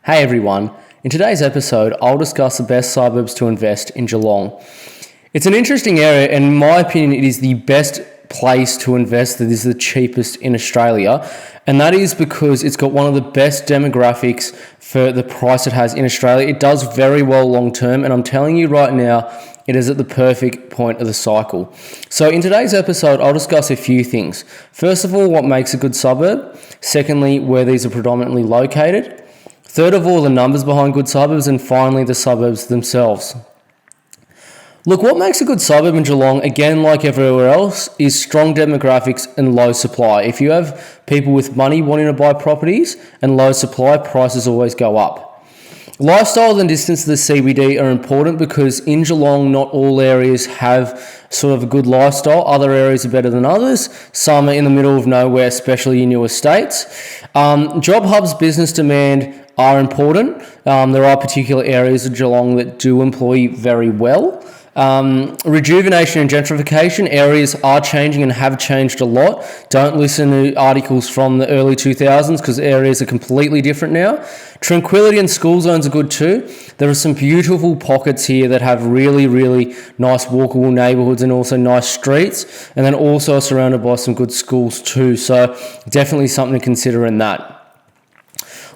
Hey everyone, in today's episode I'll discuss the best suburbs to invest in Geelong. It's an interesting area and in my opinion it is the best place to invest that is the cheapest in Australia, and that is because it's got one of the best demographics for the price it has in Australia. It does very well long term, and I'm telling you right now it is at the perfect point of the cycle. So in today's episode I'll discuss a few things. First of all, what makes a good suburb. Secondly, where these are predominantly located. Third of all, the numbers behind good suburbs, and finally the suburbs themselves. Look, what makes a good suburb in Geelong, again like everywhere else, is strong demographics and low supply. If you have people with money wanting to buy properties and low supply, prices always go up. Lifestyle and distance to the CBD are important because in Geelong not all areas have sort of a good lifestyle. Other areas are better than others. Some are in the middle of nowhere, especially in new estates. Job hubs, business demand are important. There are particular areas of Geelong that do employ very well. Rejuvenation and gentrification, areas are changing and have changed a lot. Don't listen to articles from the early 2000s because areas are completely different now. Tranquility and school zones are good too. There are some beautiful pockets here that have really, really nice walkable neighbourhoods and also nice streets, and then also are surrounded by some good schools too. So definitely something to consider in that.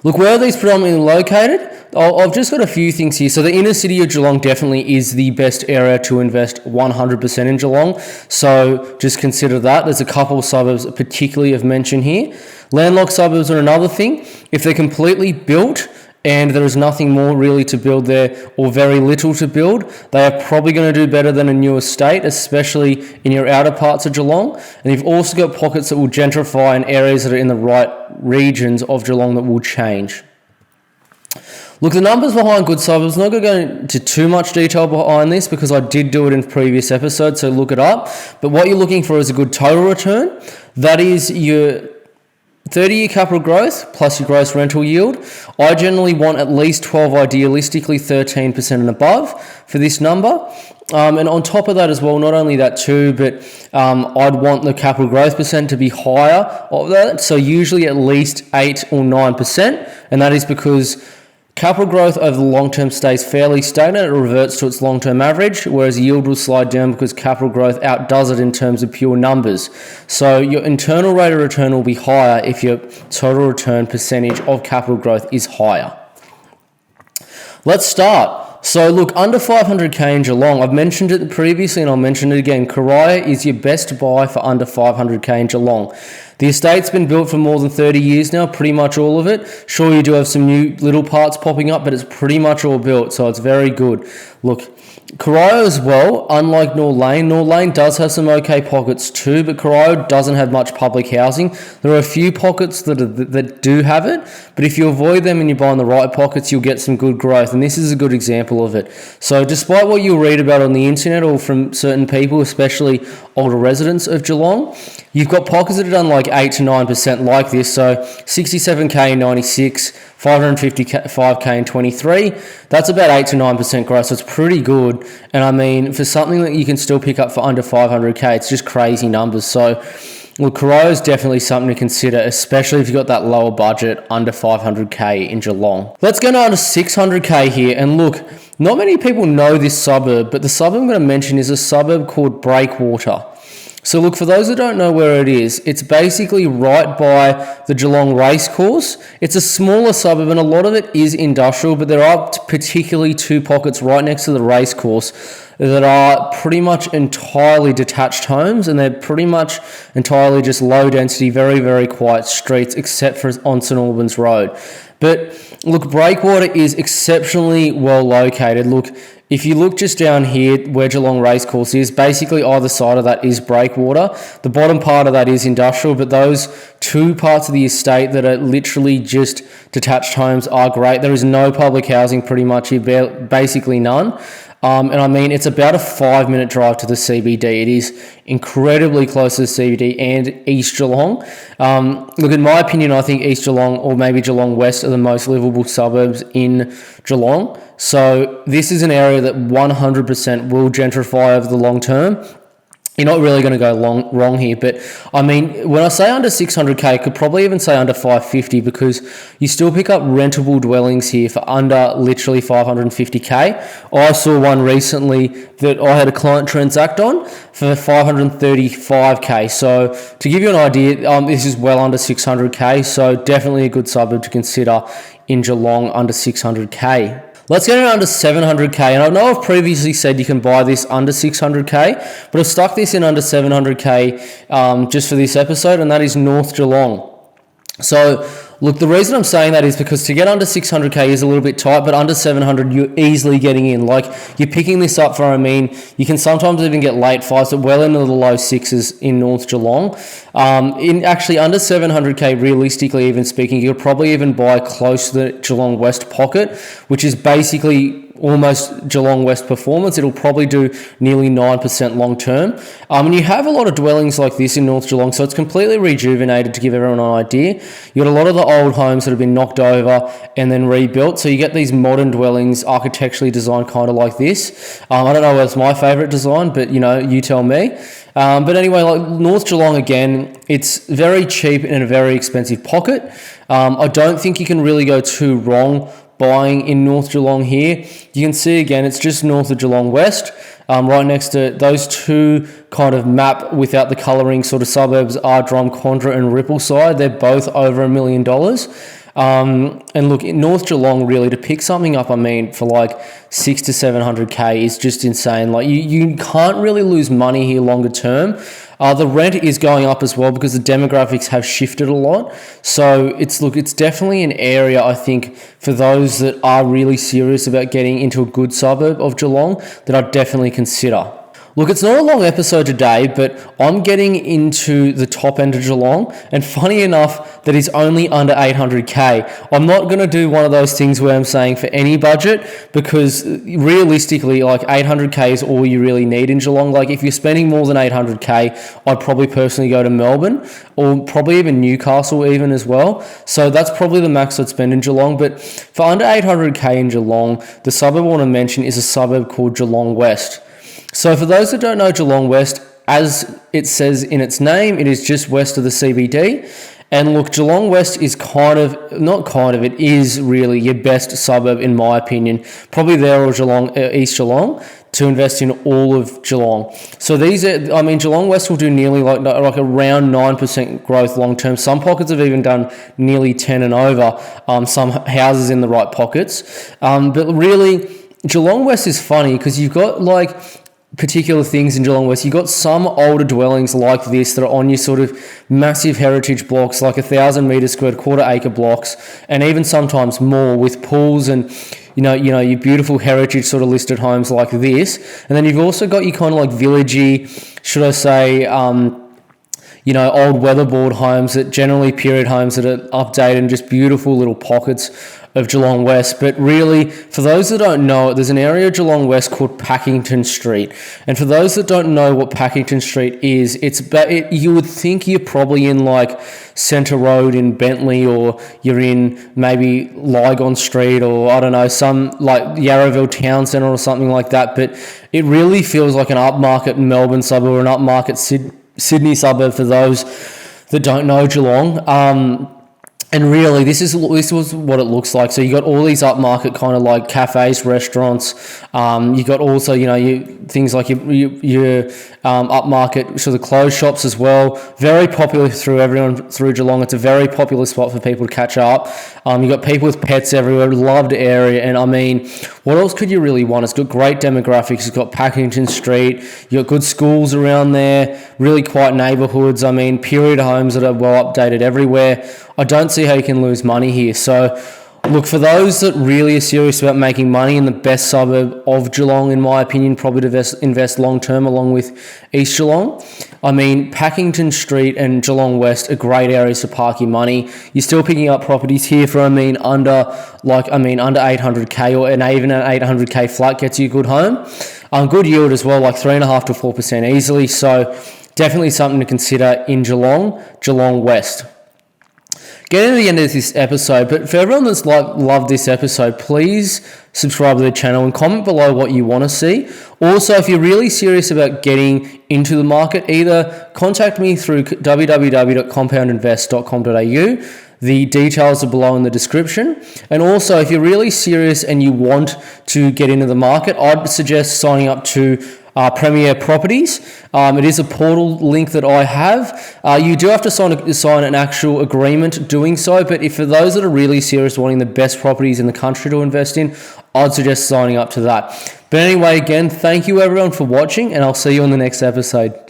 Look, where are these predominantly located? I've just got a few things here. So the inner city of Geelong definitely is the best area to invest 100% in Geelong. So just consider that. There's a couple of suburbs particularly I've mentioned here. Landlocked suburbs are another thing. If they're completely built and there is nothing more really to build there or very little to build, they are probably going to do better than a new estate, especially in your outer parts of Geelong. And you've also got pockets that will gentrify in areas that are in the right regions of Geelong that will change. Look, the numbers behind good suburbs, I'm not going to go into too much detail behind this because I did do it in previous episodes, so look it up. But what you're looking for is a good total return. That is your 30-year capital growth plus your gross rental yield. I generally want at least 12, idealistically 13% and above for this number. And on top of that as well, not only that too, but I'd want the capital growth percent to be higher of that. So usually at least 8 or 9%. And that is because capital growth over the long term stays fairly stagnant. It reverts to its long-term average, whereas yield will slide down because capital growth outdoes it in terms of pure numbers. So your internal rate of return will be higher if your total return percentage of capital growth is higher. Let's start. So look, under 500k in Geelong, I've mentioned it previously and I'll mention it again. Corio is your best buy for under 500k in Geelong. The estate's been built for more than 30 years now, pretty much all of it. Sure, you do have some new little parts popping up, but it's pretty much all built, so it's very good. Look, Corio as well, unlike North Lane does have some okay pockets too, but Corio doesn't have much public housing. There are a few pockets that do have it, but if you avoid them and you buy in the right pockets, you'll get some good growth, and this is a good example of it. So despite what you'll read about on the internet or from certain people, especially older residents of Geelong, you've got pockets that are done like 8 to 9% like this, so 67k in 96, 555k in 23, that's about 8 to 9% growth, so it's pretty good. And I mean, for something that you can still pick up for under 500k, it's just crazy numbers. So look, Corio is definitely something to consider, especially if you've got that lower budget under 500k in Geelong. Let's go down to 600k here, and look, not many people know this suburb, but the suburb I'm going to mention is a suburb called Breakwater. So look, for those that don't know where it is, it's basically right by the Geelong Racecourse. It's a smaller suburb and a lot of it is industrial, but there are particularly two pockets right next to the racecourse that are pretty much entirely detached homes, and they're pretty much entirely just low density, very, very quiet streets, except for on St Albans Road. But look, Breakwater is exceptionally well located. Look, if you look just down here where Geelong Racecourse is, basically either side of that is Breakwater. The bottom part of that is industrial, but those two parts of the estate that are literally just detached homes are great. There is no public housing pretty much here, basically none. And I mean, it's about a 5-minute drive to the CBD. It is incredibly close to the CBD and East Geelong. Look, in my opinion, I think East Geelong or maybe Geelong West are the most livable suburbs in Geelong. So this is an area that 100% will gentrify over the long term. you're not really going to go wrong here. But I mean, when I say under 600k, I could probably even say under 550, because you still pick up rentable dwellings here for under literally 550k. I saw one recently that I had a client transact on for 535k. So to give you an idea, this is well under 600k. So definitely a good suburb to consider in Geelong, under 600k. Let's get it under 700k, and I know I've previously said you can buy this under 600k, but I've stuck this in under 700k just for this episode, and that is North Geelong. So, look, the reason I'm saying that is because to get under 600k is a little bit tight, but under 700 you're easily getting in. Like, you're picking this up for, you can sometimes even get late fives, but well into the low sixes in North Geelong. In actually under 700k, realistically even speaking, you could probably even buy close to the Geelong West pocket, which is basically almost Geelong West performance. It'll probably do nearly 9% long term. And you have a lot of dwellings like this in North Geelong, so it's completely rejuvenated. To give everyone an idea, you got a lot of the old homes that have been knocked over and then rebuilt, so you get these modern dwellings architecturally designed kind of like this. I don't know whether it's my favourite design, but you tell me. But anyway, like North Geelong, again, it's very cheap in a very expensive pocket. I don't think you can really go too wrong buying in North Geelong here. You can see again, it's just north of Geelong West, right next to those two kind of map without the colouring sort of suburbs are Drumcondra and Rippleside. They're both over $1 million. And look, in North Geelong, really, to pick something up, for like 600 to 700k is just insane. Like you can't really lose money here longer term. The rent is going up as well because the demographics have shifted a lot. So it's definitely an area, I think, for those that are really serious about getting into a good suburb of Geelong, that I'd definitely consider. Look, it's not a long episode today, but I'm getting into the top end of Geelong, and funny enough, that is only under 800k. I'm not going to do one of those things where I'm saying for any budget, because realistically, like 800k is all you really need in Geelong. Like if you're spending more than 800k, I'd probably personally go to Melbourne, or probably even Newcastle even as well. So that's probably the max I'd spend in Geelong. But for under 800k in Geelong, the suburb I want to mention is a suburb called Geelong West. So for those that don't know Geelong West, as it says in its name, it is just west of the CBD. And look, Geelong West is it is really your best suburb in my opinion. Probably there or East Geelong to invest in all of Geelong. So these are, Geelong West will do nearly like around 9% growth long term. Some pockets have even done nearly 10 and over, some houses in the right pockets. But really, Geelong West is funny because you've got like particular things in Geelong West. You've got some older dwellings like this that are on your sort of massive heritage blocks, like 1,000 metre squared, quarter acre blocks, and even sometimes more, with pools and your beautiful heritage sort of listed homes like this. And then you've also got your kind of like villagey, should I say, old weatherboard homes, that generally period homes that are updated, and just beautiful little pockets of Geelong West. But really, for those that don't know it, there's an area of Geelong West called Packington Street. And for those that don't know what Packington Street is, you would think you're probably in like Centre Road in Bentley, or you're in maybe Lygon Street, or I don't know, some like Yarraville Town Centre or something like that. But it really feels like an upmarket Melbourne suburb, or an upmarket Sydney suburb for those that don't know Geelong. And really, this was what it looks like. So you got all these upmarket kind of like cafes, restaurants. You got also, things like your upmarket, so the clothes shops as well. Very popular through Geelong. It's a very popular spot for people to catch up. You got people with pets everywhere. Loved area. And what else could you really want? It's got great demographics. It's got Packington Street. You got good schools around there. Really quiet neighbourhoods. Period homes that are well updated everywhere. I don't see how you can lose money here. So, look, for those that really are serious about making money, in the best suburb of Geelong, in my opinion, probably to invest long term along with East Geelong. Packington Street and Geelong West are great areas to park your money. You're still picking up properties here for under 800k, and even an 800k flat gets you a good home. Good yield as well, like 3.5% to 4% easily. So definitely something to consider in Geelong West. getting to the end of this episode, but for everyone that's loved this episode, please subscribe to the channel and comment below what you want to see. Also, if you're really serious about getting into the market, either contact me through www.compoundinvest.com.au. The details are below in the description. And also, if you're really serious and you want to get into the market, I'd suggest signing up to Premier Properties. It is a portal link that I have. You do have to sign an actual agreement doing so, but if for those that are really serious wanting the best properties in the country to invest in, I'd suggest signing up to that. But anyway, again, thank you everyone for watching, and I'll see you on the next episode.